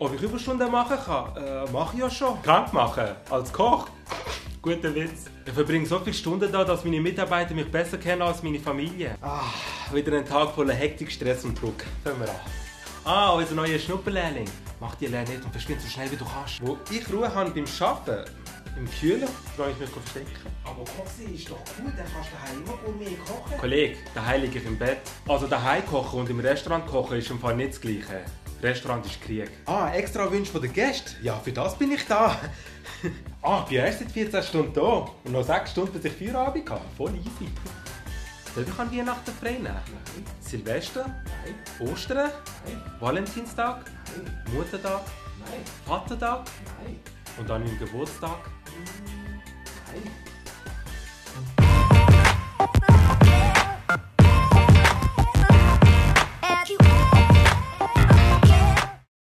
Ob ich Überstunden machen kann? Mache ich ja schon. Krank machen? Als Koch? Guter Witz. Ich verbringe so viele Stunden da, dass meine Mitarbeiter mich besser kennen als meine Familie. Wieder ein Tag voller Hektik, Stress und Druck. Fangen wir an. Unser neuer Schnupperlehrling. Mach die Lehre nicht und verschwind so schnell wie du kannst. Wo ich Ruhe habe beim Arbeiten, im Kühlen, freue ich mich auf Verstecken. Aber Kochen ist doch gut, dann kannst du daheim immer gut mehr kochen. Kollege, daheim liege ich im Bett. Also daheim kochen und im Restaurant kochen ist im Fall nicht das Gleiche. Restaurant ist Krieg. Extra Wünsche der Gäste? Ja, für das bin ich da. Ich bin erst seit 14 Stunden da und noch 6 Stunden, bis ich Feierabend habe. Voll easy. Darf ich an Weihnachten frei nehmen? Nein. Silvester? Nein. Ostern? Nein. Valentinstag? Nein. Muttertag? Nein. Vatertag? Nein. Und dann im Geburtstag? Nein.